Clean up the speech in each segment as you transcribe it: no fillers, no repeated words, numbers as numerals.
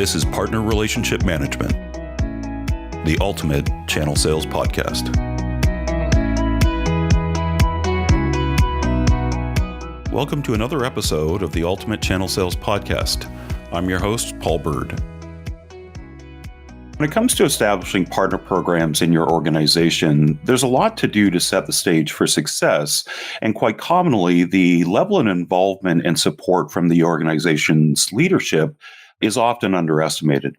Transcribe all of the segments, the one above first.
This is Partner Relationship Management, the ultimate channel sales podcast. Welcome to another episode of the Ultimate Channel Sales Podcast. I'm your host, Paul Bird. When it comes to establishing partner programs in your organization, there's a lot to do to set the stage for success, and quite commonly, the level of involvement and support from the organization's leadership is often underestimated.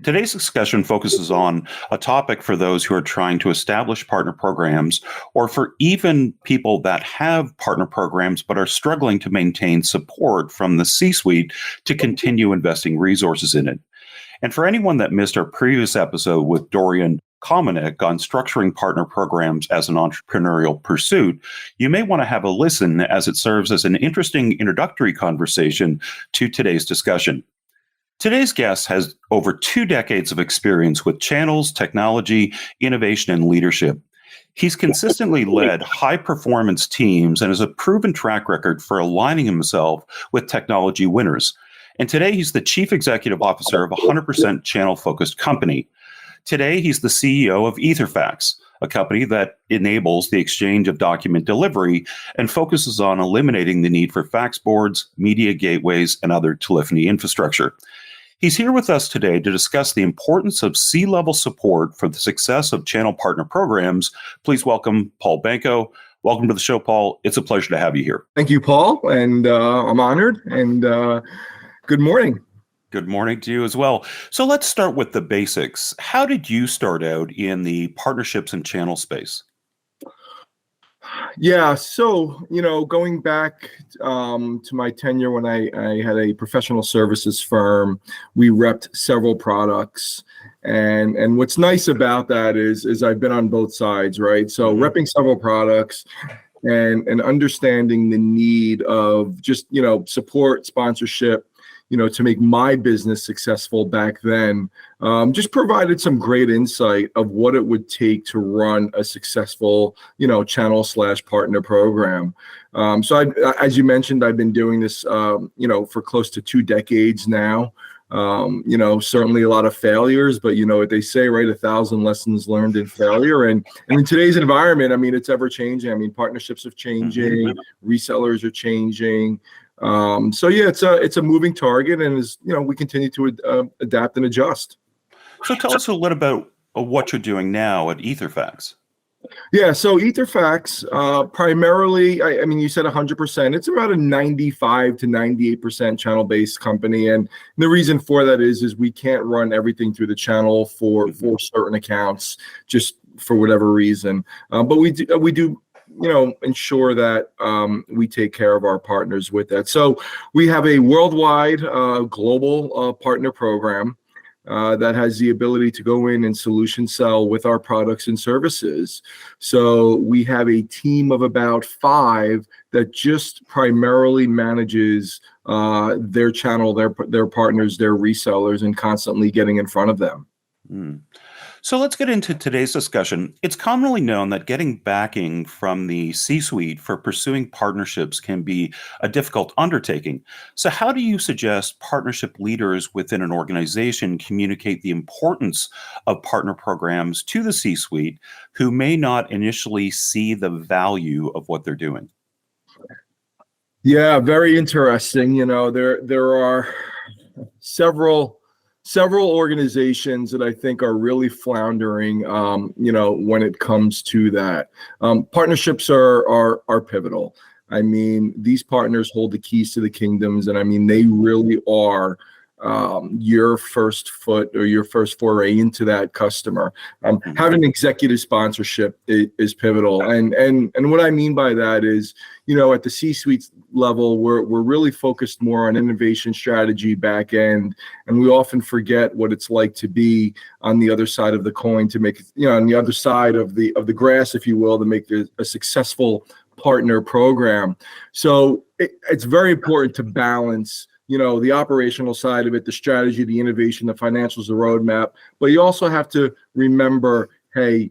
Today's discussion focuses on a topic for those who are trying to establish partner programs, or for even people that have partner programs but are struggling to maintain support from the C-suite to continue investing resources in it. And for anyone that missed our previous episode with Dorian Komanek on structuring partner programs as an entrepreneurial pursuit, you may want to have a listen, as it serves as an interesting introductory conversation to today's discussion. Today's guest has over 2 decades of experience with channels, technology, innovation, and leadership. He's consistently led high-performance teams and has a proven track record for aligning himself with technology winners. And today, he's the Chief Executive Officer of a 100% channel-focused company. Today, he's the CEO of E30, a company that enables the exchange of document delivery and focuses on eliminating the need for fax boards, media gateways, and other telephony infrastructure. He's here with us today to discuss the importance of C-level support for the success of channel partner programs. Please welcome Paul Banco. Welcome to the show, Paul. It's a pleasure to have you here. Thank you, Paul, and I'm honored, and good morning. Good morning to you as well. So let's start with the basics. How did you start out in the partnerships and channel space? Yeah, so, going back to my tenure when I had a professional services firm, we repped several products. And what's nice about that is I've been on both sides, right? So repping several products and understanding the need of just, support, sponsorship, to make my business successful back then, just provided some great insight of what it would take to run a successful, channel/partner program. So as you mentioned, I've been doing this, for close to 2 decades now. Certainly a lot of failures, but what they say, right? 1,000 lessons learned in failure. And in today's environment, it's ever changing. Partnerships are changing, resellers are changing. It's a moving target, and we continue to adapt and adjust. So tell us a little about what you're doing now at E30. Yeah, so E30 primarily, you said 100%. It's about a 95 to 98% channel-based company, and the reason for that is we can't run everything through the channel for certain accounts, just for whatever reason. But we do ensure that we take care of our partners with that. So we have a worldwide global partner program that has the ability to go in and solution sell with our products and services. So we have a team of about 5 that just primarily manages their channel, their partners, their resellers, and constantly getting in front of them. So let's get into today's discussion. It's commonly known that getting backing from the C-suite for pursuing partnerships can be a difficult undertaking. So how do you suggest partnership leaders within an organization communicate the importance of partner programs to the C-suite who may not initially see the value of what they're doing? Yeah, very interesting. There are several organizations that I think are really floundering, when it comes to that. Partnerships are pivotal. These partners hold the keys to the kingdoms, and they really are your first foot or your first foray into that customer. Having executive sponsorship is pivotal. And what I mean by that is, at the C-suite level, we're really focused more on innovation strategy back end. And we often forget what it's like to be on the other side of the coin, to make, on the other side of the grass, if you will, to make a successful partner program. So it's very important to balance the operational side of it, the strategy, the innovation, the financials, the roadmap. But you also have to remember, hey,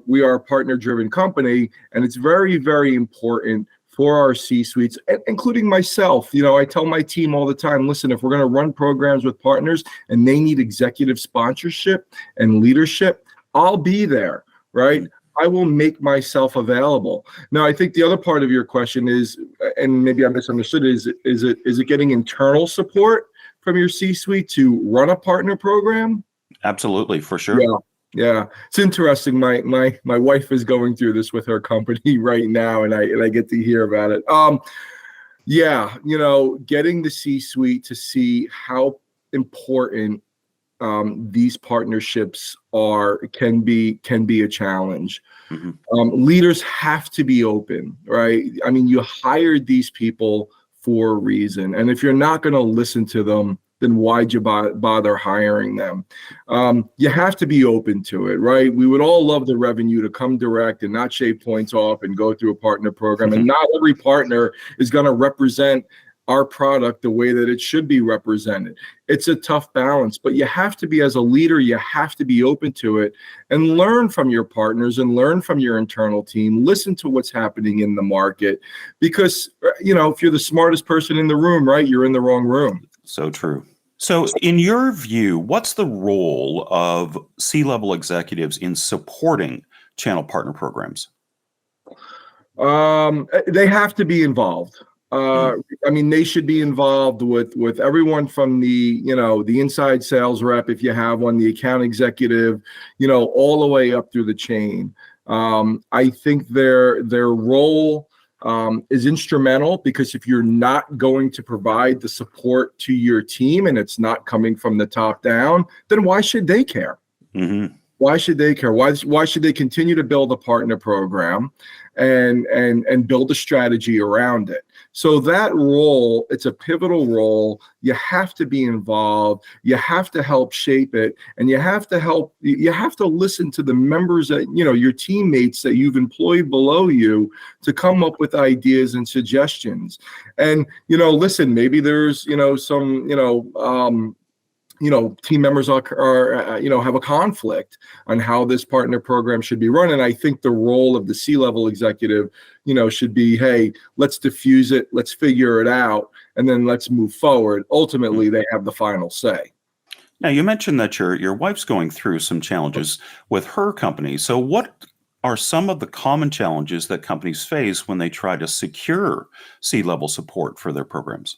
we are a partner-driven company, and it's very, very important for our C-suites, including myself. I tell my team all the time, listen, if we're going to run programs with partners and they need executive sponsorship and leadership, I'll be there, right? I will make myself available. Now, I think the other part of your question is, and maybe I misunderstood, is it getting internal support from your C-suite to run a partner program? Absolutely, for sure. Yeah. It's interesting. My wife is going through this with her company right now, and I get to hear about it. Getting the C-suite to see how important these partnerships can be a challenge. Leaders have to be open, right? I mean, you hired these people for a reason, and if you're not going to listen to them, then why'd you bother hiring them? You have to be open to it, right? We would all love the revenue to come direct and not shave points off and go through a partner program. And not every partner is going to represent our product the way that it should be represented. It's a tough balance, but you have to be, as a leader, you have to be open to it and learn from your partners and learn from your internal team. Listen to what's happening in the market, because, if you're the smartest person in the room, right, you're in the wrong room. So true. So in your view, what's the role of C-level executives in supporting channel partner programs? They have to be involved. They should be involved with everyone from the inside sales rep, if you have one, the account executive, all the way up through the chain. I think their role is instrumental, because if you're not going to provide the support to your team and it's not coming from the top down, then why should they care? Why should they care? Why should they continue to build a partner program and build a strategy around it? So that role, it's a pivotal role. You have to be involved. You have to help shape it, and you have to listen to the members that, your teammates that you've employed below you, to come up with ideas and suggestions. And, listen, maybe there's, some, team members are have a conflict on how this partner program should be run. And I think the role of the C-level executive, should be, hey, let's diffuse it, let's figure it out, and then let's move forward. Ultimately, they have the final say. Now, you mentioned that your wife's going through some challenges with her company. So what are some of the common challenges that companies face when they try to secure C-level support for their programs?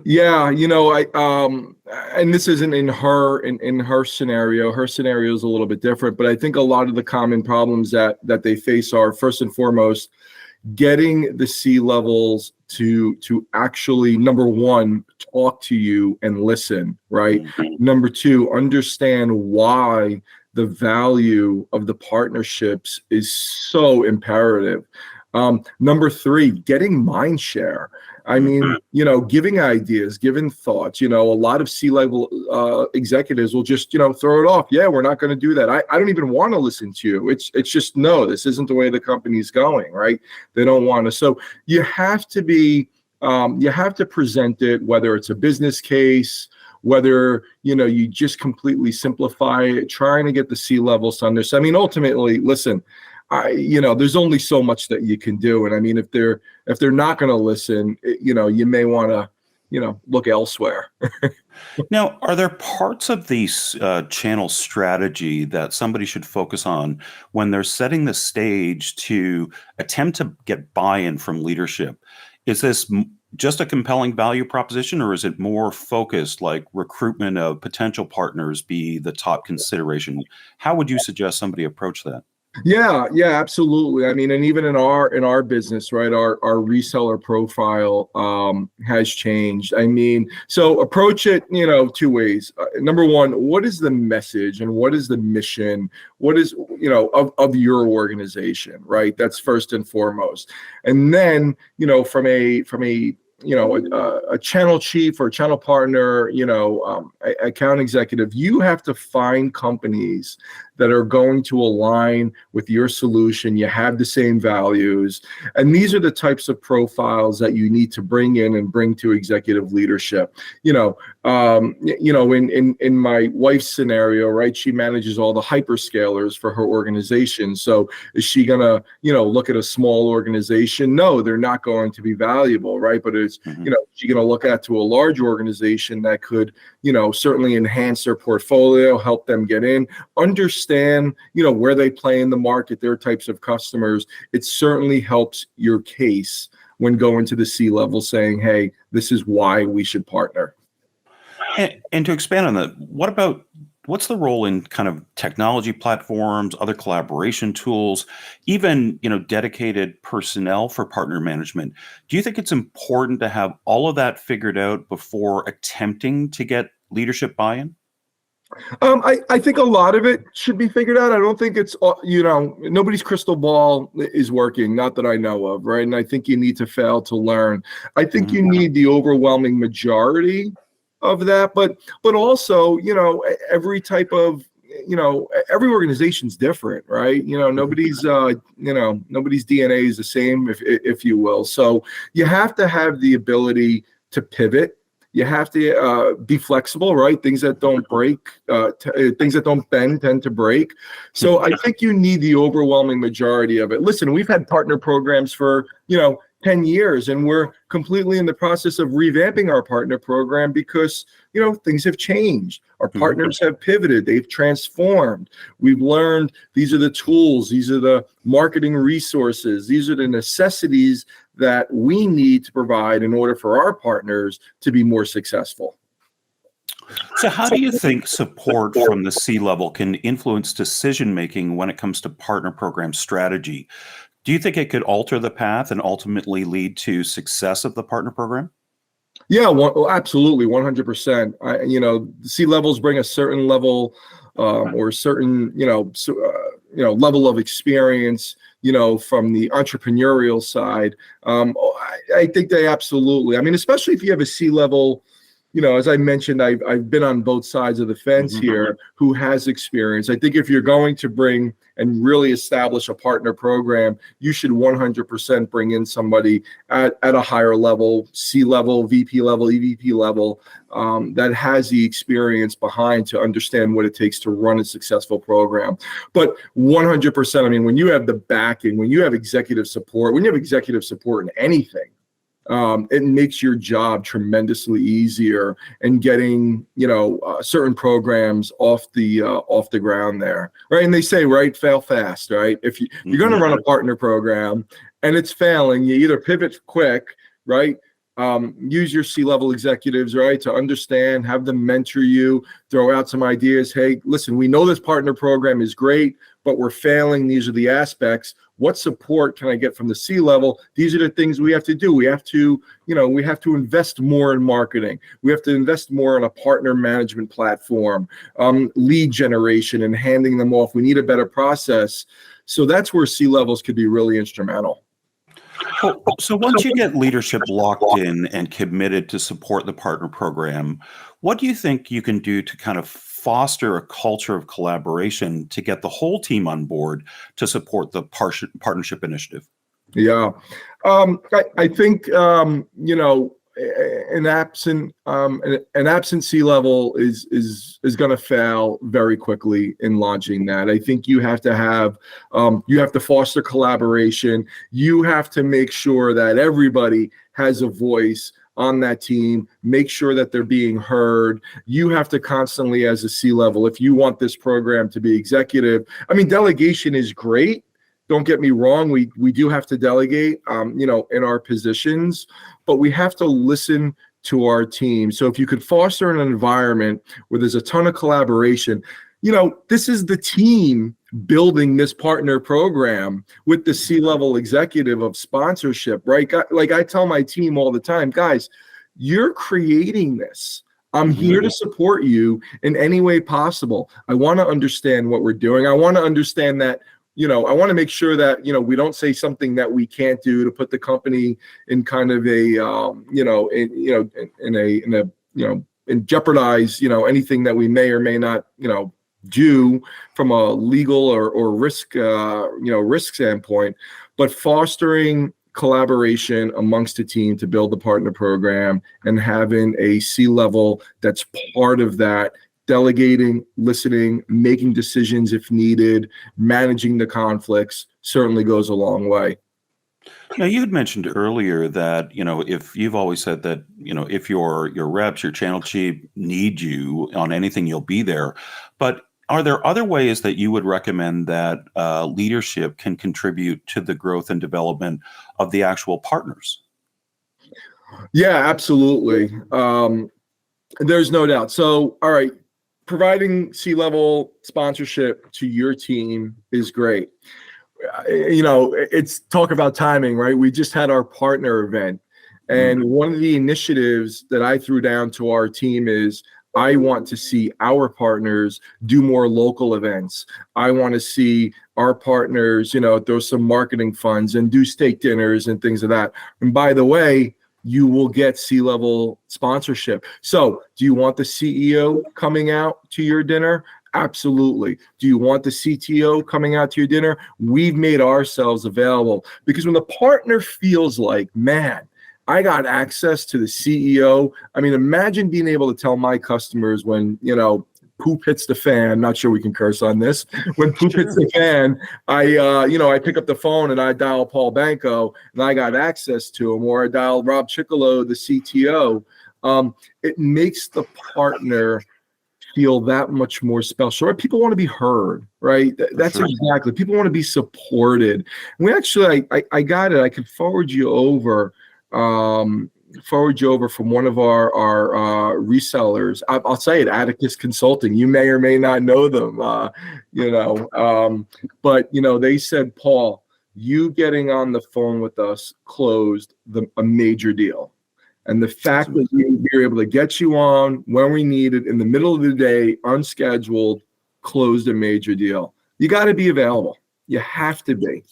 Yeah, and this isn't in her scenario. Her scenario is a little bit different, but I think a lot of the common problems that they face are, first and foremost, getting the C-levels to actually, number one, talk to you and listen, right? Number two, understand why the value of the partnerships is so imperative. Number three, getting mind share. I mean, giving ideas, giving thoughts. A lot of C-level executives will just, throw it off. Yeah, we're not going to do that. I don't even want to listen to you. It's just, no, this isn't the way the company's going, right? They don't want to. So you have to be, you have to present it, whether it's a business case, whether, you just completely simplify it, trying to get the C-levels to understand. I mean, ultimately, listen, there's only so much that you can do. And I mean, if they're not going to listen, you may want to, look elsewhere. Now, are there parts of the channel strategy that somebody should focus on when they're setting the stage to attempt to get buy-in from leadership? Is this just a compelling value proposition, or is it more focused, like recruitment of potential partners be the top consideration? How would you suggest somebody approach that? Yeah, absolutely. I mean, and even in our business, right, our reseller profile has changed. I mean, so approach it, two ways. Number one, what is the message and what is the mission? What is, of your organization, right? That's first and foremost. And then, from a a channel chief or channel partner, account executive, you have to find companies that are going to align with your solution. You have the same values. And these are the types of profiles that you need to bring in and bring to executive leadership. In my wife's scenario, right, she manages all the hyperscalers for her organization. So is she going to, look at a small organization? No, they're not going to be valuable, right? But it's, she's going to look at to a large organization that could, certainly enhance their portfolio, help them get in, understand, where they play in the market, their types of customers. It certainly helps your case when going to the C-level saying, hey, this is why we should partner. And to expand on that, what's the role in kind of technology platforms, other collaboration tools, even, dedicated personnel for partner management? Do you think it's important to have all of that figured out before attempting to get leadership buy-in? I think a lot of it should be figured out. I don't think it's, nobody's crystal ball is working, not that I know of, right? And I think you need to fail to learn. I think you need the overwhelming majority of that, but also, every type of, every organization's different, right? Nobody's DNA is the same, if you will. So you have to have the ability to pivot. You have to be flexible, right? Things that don't break, things that don't bend tend to break. So I think you need the overwhelming majority of it. Listen, we've had partner programs for, 10 years, and we're completely in the process of revamping our partner program because, things have changed. Our partners have pivoted. They've transformed. We've learned these are the tools. These are the marketing resources. These are the necessities that we need to provide in order for our partners to be more successful. So how do you think support from the C-level can influence decision-making when it comes to partner program strategy? Do you think it could alter the path and ultimately lead to success of the partner program? Yeah, absolutely, 100%. The C-levels bring a certain level or certain, level of experience, from the entrepreneurial side. I think they absolutely. I mean, especially if you have a C-level. As I mentioned, I've been on both sides of the fence here who has experience. I think if you're going to bring and really establish a partner program, you should 100% bring in somebody at a higher level, C-level, VP level, EVP level, that has the experience behind to understand what it takes to run a successful program. But 100%, I mean, when you have the backing, when you have executive support in anything, it makes your job tremendously easier in getting, certain programs off the ground there, right? And they say, right, fail fast, right? If you're going to run a partner program and it's failing, you either pivot quick, right? Use your C-level executives, right, to understand, have them mentor you, throw out some ideas. Hey, listen, we know this partner program is great, but we're failing. These are the aspects. What support can I get from the C-level? These are the things we have to do. We have to, invest more in marketing. We have to invest more in a partner management platform, lead generation and handing them off. We need a better process. So that's where C-levels could be really instrumental. So once you get leadership locked in and committed to support the partner program, what do you think you can do to kind of foster a culture of collaboration to get the whole team on board to support the partnership initiative? Yeah, I think an absent C-level is going to fail very quickly in launching that. I think you have to foster collaboration. You have to make sure that everybody has a voice on that team, make sure that they're being heard. You have to constantly, as a C-level, if you want this program to be executive, I mean, delegation is great. Don't get me wrong. We do have to delegate, in our positions, but we have to listen to our team. So if you could foster an environment where there's a ton of collaboration, this is the team building this partner program with the C-level executive of sponsorship, right? Like I tell my team all the time, guys, you're creating this. I'm here to support you in any way possible. I want to understand what we're doing. I want to understand that, I want to make sure that, we don't say something that we can't do to put the company in kind of a, and jeopardize, anything that we may or may not, do from a legal or risk risk standpoint, but fostering collaboration amongst a team to build the partner program and having a C-level that's part of that, delegating, listening, making decisions if needed, managing the conflicts certainly goes a long way. Now, you had mentioned earlier that, if you've always said that, if your reps, your channel chief need you on anything, you'll be there. But are there other ways that you would recommend that leadership can contribute to the growth and development of the actual partners? Yeah, absolutely. There's no doubt. So, all right, providing C-level sponsorship to your team is great. It's talk about timing, right? We just had our partner event. And one of the initiatives that I threw down to our team is I want to see our partners do more local events. I want to see our partners, throw some marketing funds and do steak dinners and things of that. And by the way, you will get C-level sponsorship. So do you want the CEO coming out to your dinner? Absolutely. Do you want the CTO coming out to your dinner? We've made ourselves available, because when the partner feels like, man, I got access to the CEO. I mean, imagine being able to tell my customers when, poop hits the fan. Not sure we can curse on this. When poop hits the fan, I pick up the phone and I dial Paul Banco and I got access to him, or I dial Rob Chickolo, the CTO. It makes the partner feel that much more special. Right? People want to be heard, right? That's sure. Exactly. People want to be supported. We actually, I got it. I can forward you over from one of our resellers. I'll say it, Atticus Consulting. You may or may not know them, but they said, Paul, you getting on the phone with us closed a major deal. And the fact that we were able to get you on when we needed, in the middle of the day, unscheduled, closed a major deal. You got to be available. You have to be.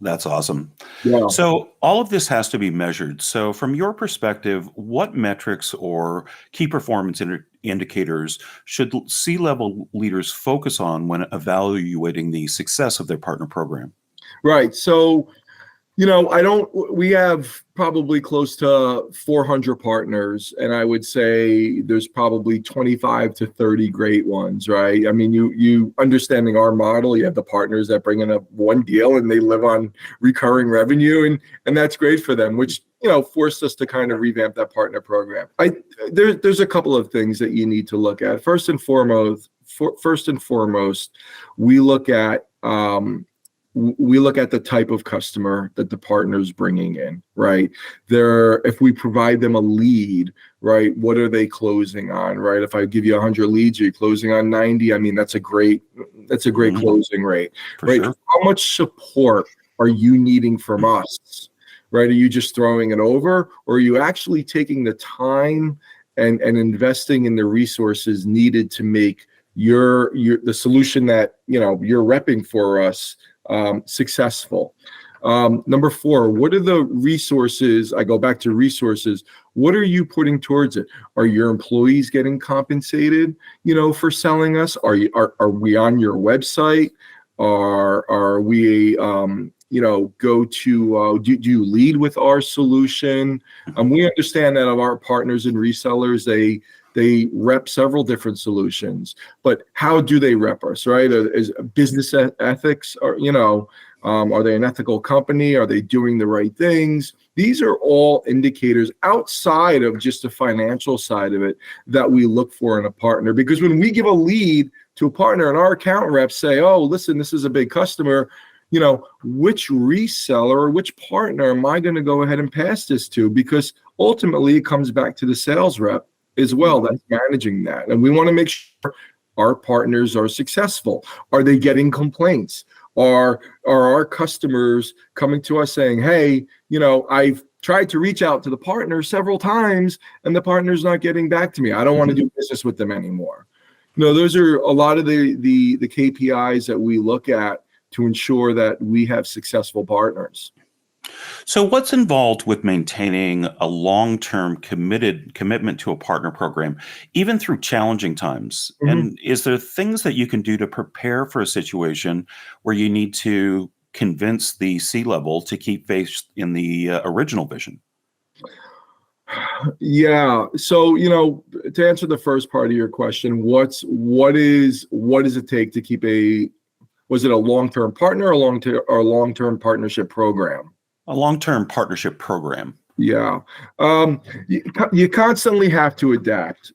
That's awesome. Yeah. So all of this has to be measured. So from your perspective, what metrics or key performance indicators should C-level leaders focus on when evaluating the success of their partner program? Right. So, we have probably close to 400 partners, and I would say there's probably 25 to 30 great ones, right? I mean, you understanding our model, you have the partners that bring in one deal and they live on recurring revenue, and that's great for them, which, forced us to kind of revamp that partner program. There's a couple of things that you need to look at. First and foremost, we look at the type of customer that the partner's bringing in, right? If we provide them a lead, right, what are they closing on, right? If I give you 100 leads, you're closing on 90. I mean, that's a great closing rate, right? Sure. How much support are you needing from us, right? Are you just throwing it over, or are you actually taking the time and investing in the resources needed to make the solution that you're repping for us successful? Number 4, what are the resources? I go back to resources. What are you putting towards it? Are your employees getting compensated, for selling us? Are we on your website? Are we, do you lead with our solution? We understand that of our partners and resellers, they rep several different solutions, but how do they rep us, right? Is business ethics, or, are they an ethical company? Are they doing the right things? These are all indicators outside of just the financial side of it that we look for in a partner. Because when we give a lead to a partner and our account reps say, oh, listen, this is a big customer, which reseller or which partner am I going to go ahead and pass this to? Because ultimately it comes back to the sales rep as well that's managing that. And we want to make sure our partners are successful. Are they getting complaints? Are our customers coming to us saying, hey, I've tried to reach out to the partner several times and the partner's not getting back to me. I don't want to do business with them anymore. Those are a lot of the KPIs that we look at to ensure that we have successful partners. So, what's involved with maintaining a long-term commitment to a partner program, even through challenging times? Mhm. And is there things that you can do to prepare for a situation where you need to convince the C level to keep faith in the original vision? Yeah. So, to answer the first part of your question, what does it take to keep was it a long-term partner or long-term partnership program? A long-term partnership program. Yeah. You constantly have to adapt,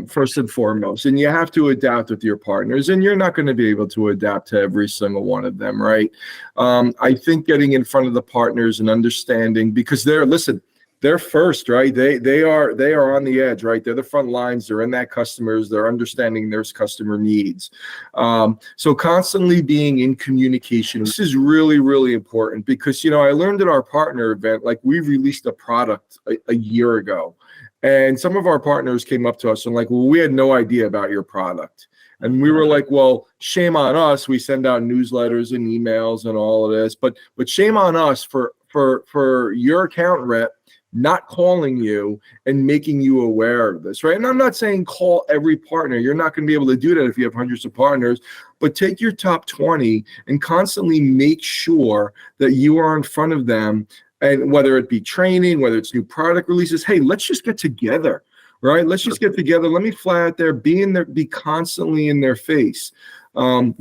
first and foremost, and you have to adapt with your partners, and you're not going to be able to adapt to every single one of them, right? I think getting in front of the partners and understanding, because they're first, right? They are on the edge, right? They're the front lines. They're in that customers. They're understanding their customer needs. So constantly being in communication. This is really, really important because I learned at our partner event, like we released a product a year ago, and some of our partners came up to us and like, well, we had no idea about your product. And we were like, well, shame on us. We send out newsletters and emails and all of this, but shame on us for your account rep not calling you and making you aware of this, right? And I'm not saying call every partner. You're not going to be able to do that if you have hundreds of partners, but take your top 20 and constantly make sure that you are in front of them. And whether it be training, whether it's new product releases, hey, let's just get together, right? Let's just get together. Let me fly out there, be constantly in their face. My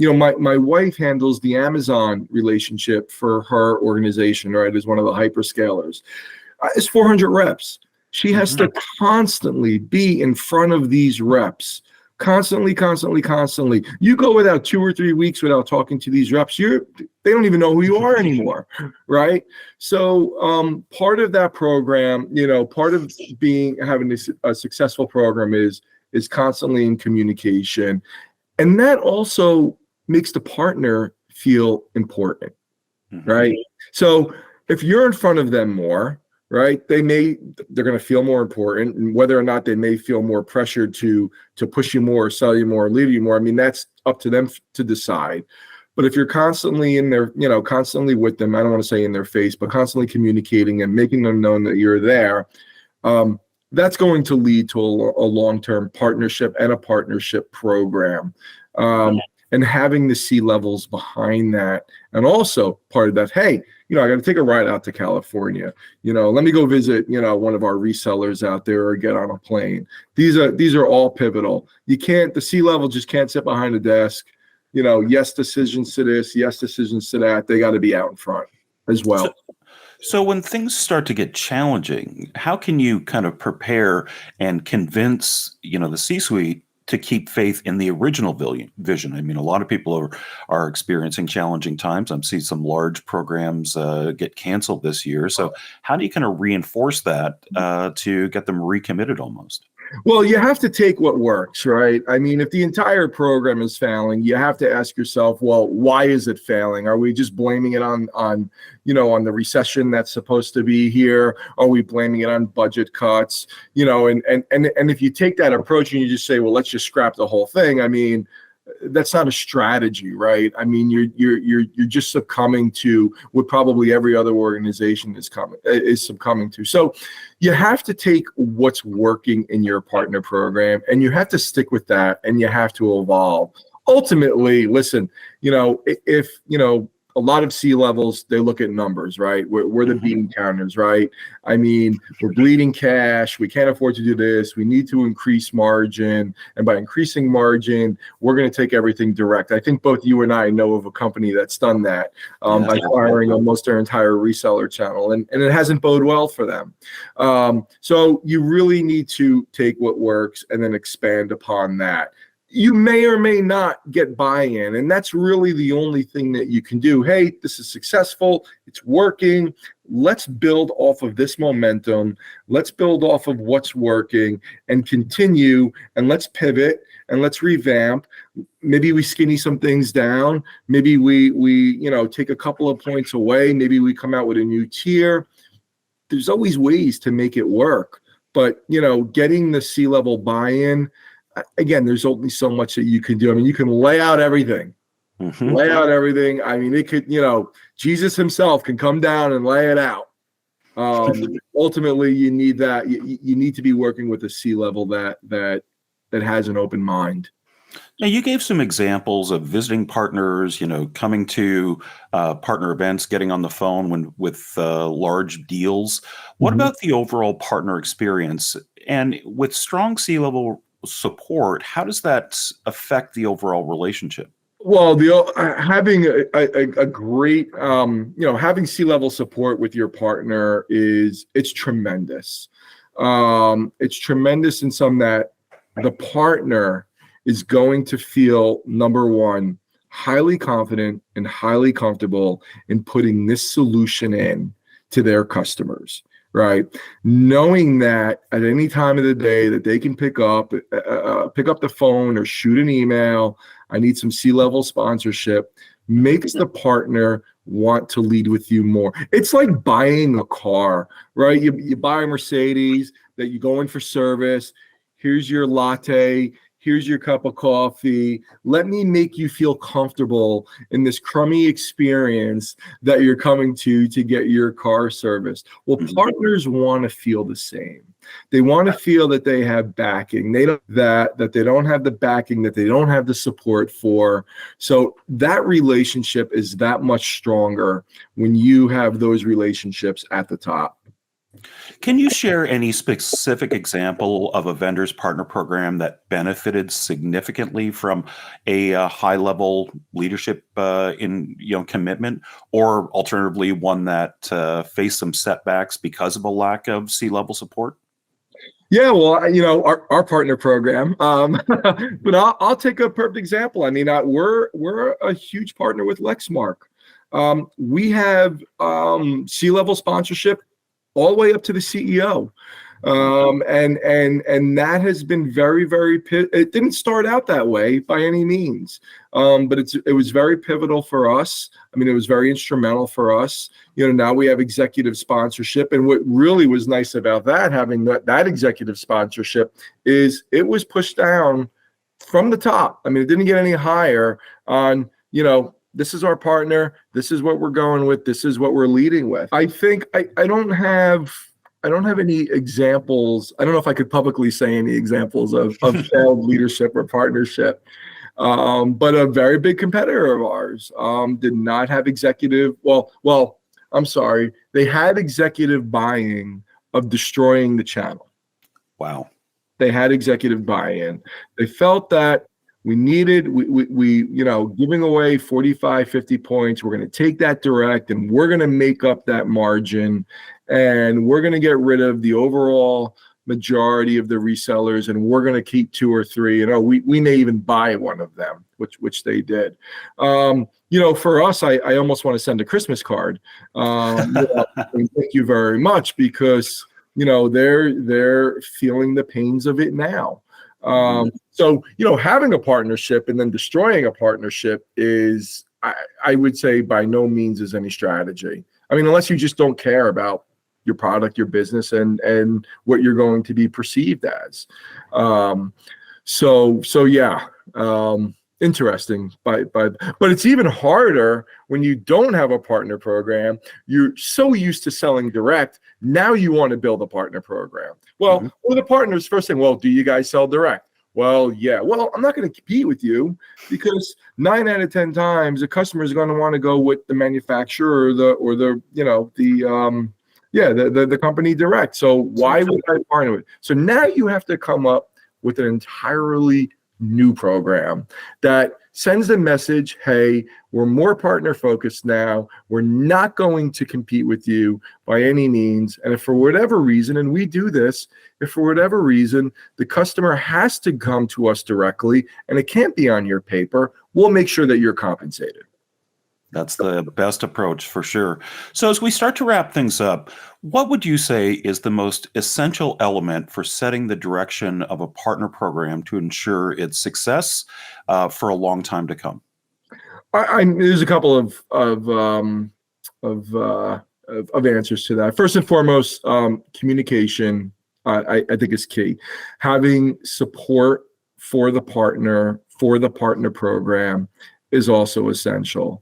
wife handles the Amazon relationship for her organization, right? As one of the hyperscalers. It's 400 reps. She has to constantly be in front of these reps, constantly. You go without 2 or 3 weeks without talking to these reps, they don't even know who you are anymore, right? So part of that program, part of having a successful program is constantly in communication, and that also makes the partner feel important, right? So if you're in front of them more, right, they're going to feel more important, and whether or not they may feel more pressured to push you more, sell you more, lead you more, I mean, that's up to them to decide. But if you're constantly in their, constantly with them, I don't want to say in their face, but constantly communicating and making them know that you're there, that's going to lead to a long-term partnership and a partnership program. And having the C levels behind that. And also part of that, hey, I got to take a ride out to California. Let me go visit, one of our resellers out there or get on a plane. These are all pivotal. The C level just can't sit behind a desk. Yes, decisions to this, yes, decisions to that. They got to be out in front as well. So when things start to get challenging, how can you kind of prepare and convince, the C-suite to keep faith in the original vision? I mean, a lot of people are experiencing challenging times. I'm seeing some large programs get canceled this year. So how do you kind of reinforce that to get them recommitted almost? Well, you have to take what works, right? I mean, if the entire program is failing, you have to ask yourself, well, why is it failing? Are we just blaming it on the recession that's supposed to be here? Are we blaming it on budget cuts? And if you take that approach and you just say, well, let's just scrap the whole thing, I mean, that's not a strategy, right? I mean, you're just succumbing to what probably every other organization is succumbing to. So you have to take what's working in your partner program and you have to stick with that and you have to evolve. Ultimately, listen, if a lot of C levels, they look at numbers, right? We're the bean counters, right? I mean, we're bleeding cash. We can't afford to do this. We need to increase margin. And by increasing margin, we're going to take everything direct. I think both you and I know of a company that's done that by firing almost their entire reseller channel. And it hasn't boded well for them. So you really need to take what works and then expand upon that. You may or may not get buy-in, and that's really the only thing that you can do. Hey, this is successful. It's working. Let's build off of this momentum. Let's build off of what's working and continue, and let's pivot and let's revamp. Maybe we skinny some things down. Maybe we take a couple of points away. Maybe we come out with a new tier. There's always ways to make it work, but getting the C-level buy-in, again, there's only so much that you can do. I mean, you can lay out everything, lay out everything. I mean, it could, Jesus himself can come down and lay it out. Ultimately, you need that. You need to be working with a C-level that has an open mind. Now, you gave some examples of visiting partners, coming to partner events, getting on the phone with large deals. What about the overall partner experience? And with strong C-level support, how does that affect the overall relationship? Well, having a great, having C-level support with your partner it's tremendous. It's tremendous in some that the partner is going to feel, number one, highly confident and highly comfortable in putting this solution in to their customers, right? Knowing that at any time of the day that they can pick up the phone or shoot an email, I need some C-level sponsorship, makes the partner want to lead with you more. It's like buying a car, right? You buy a Mercedes that you go in for service. Here's your latte. Here's your cup of coffee. Let me make you feel comfortable in this crummy experience that you're coming to get your car serviced. Well, partners want to feel the same. They want to feel that they have backing. They don't that they don't have the backing, that they don't have the support for. So that relationship is that much stronger when you have those relationships at the top. Can you share any specific example of a vendor's partner program that benefited significantly from a high-level leadership in commitment, or alternatively one that faced some setbacks because of a lack of C-level support? Yeah, well, our partner program, but I'll take a perfect example. I mean, we're a huge partner with Lexmark. We have C-level sponsorship all the way up to the CEO. And that has been very, very, it didn't start out that way by any means. But it was very pivotal for us. I mean, it was very instrumental for us. Now we have executive sponsorship. And what really was nice about that, having that executive sponsorship, is it was pushed down from the top. I mean, it didn't get any higher on, this is our partner. This is what we're going with. This is what we're leading with. I think I don't have any examples. I don't know if I could publicly say any examples of failed leadership or partnership. But a very big competitor of ours did not have executive. Well, I'm sorry. They had executive buy-in of destroying the channel. Wow. They had executive buy-in. They felt that we giving away 45, 50 points. We're going to take that direct and we're going to make up that margin, and we're going to get rid of the overall majority of the resellers, and we're going to keep 2 or 3. We may even buy one of them, which they did. For us, I almost want to send a Christmas card. Thank you very much, because they're feeling the pains of it now. So having a partnership and then destroying a partnership is, I would say, by no means is any strategy. I mean, unless you just don't care about your product, your business, and what you're going to be perceived as. Interesting, but it's even harder when you don't have a partner program. You're so used to selling direct. Now you want to build a partner program. Well, the partners first saying, well, do you guys sell direct? Well, yeah. Well, I'm not going to compete with you, because 9 out of 10 times the customer is going to want to go with the manufacturer or the company direct. So why would I partner with? So now you have to come up with an entirely new program that sends the message, hey, we're more partner focused now. We're not going to compete with you by any means. And if for whatever reason, and we do this, if for whatever reason the customer has to come to us directly and it can't be on your paper, we'll make sure that you're compensated. That's the best approach for sure. So as we start to wrap things up, what would you say is the most essential element for setting the direction of a partner program to ensure its success for a long time to come? There's a couple of answers to that. First and foremost, communication, I think, is key. Having support for the partner program, is also essential.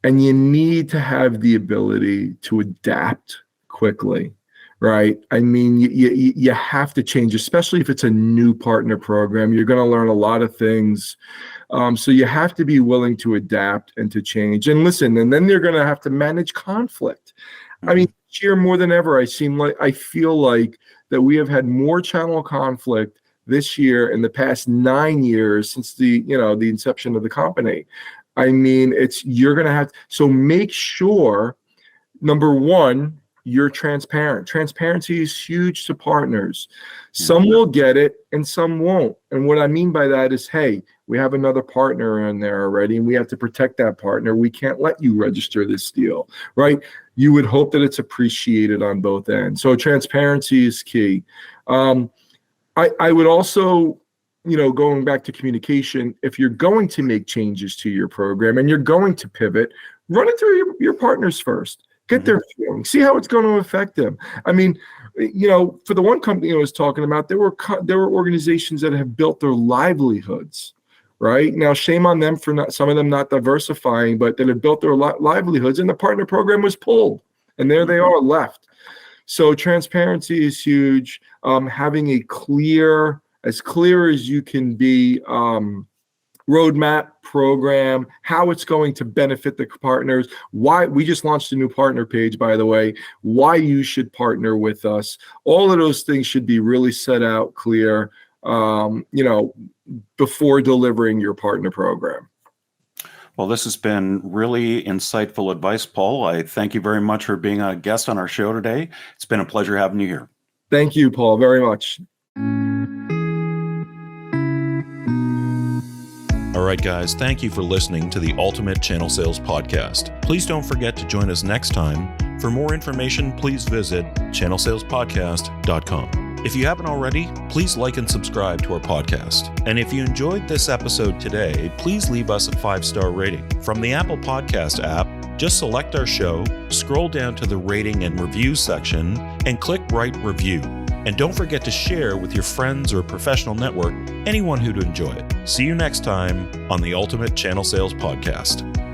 And you need to have the ability to adapt quickly, right? I mean, you have to change, especially if it's a new partner program. You're going to learn a lot of things. So you have to be willing to adapt and to change. And listen, and then you're going to have to manage conflict. I mean, this year more than ever, I feel like that we have had more channel conflict this year in the past 9 years since the inception of the company. I mean, you're going to have, so make sure, number one, you're transparent. Transparency is huge to partners. Some will get it and some won't. And what I mean by that is, hey, we have another partner in there already and we have to protect that partner. We can't let you register this deal, right? You would hope that it's appreciated on both ends. So transparency is key. I would also, going back to communication, if you're going to make changes to your program and you're going to pivot, run it through your partners first. Get their feelings. See how it's going to affect them. I mean, for the one company I was talking about, there were organizations that have built their livelihoods, right? Now, shame on them for some of them not diversifying, but that have built their livelihoods, and the partner program was pulled, and there they are left. So transparency is huge. Having as clear as you can be, roadmap, program, how it's going to benefit the partners, why we just launched a new partner page, by the way, why you should partner with us. All of those things should be really set out clear, before delivering your partner program. Well, this has been really insightful advice, Paul. I thank you very much for being a guest on our show today. It's been a pleasure having you here. Thank you, Paul, very much. All right, guys, thank you for listening to the Ultimate Channel Sales Podcast. Please don't forget to join us next time. For more information, please visit channelsalespodcast.com. If you haven't already, please like and subscribe to our podcast. And if you enjoyed this episode today, please leave us a 5-star rating. From the Apple Podcast app, just select our show, scroll down to the rating and reviews section, and click Write Review. And don't forget to share with your friends or professional network anyone who'd enjoy it. See you next time on the Ultimate Channel Sales Podcast.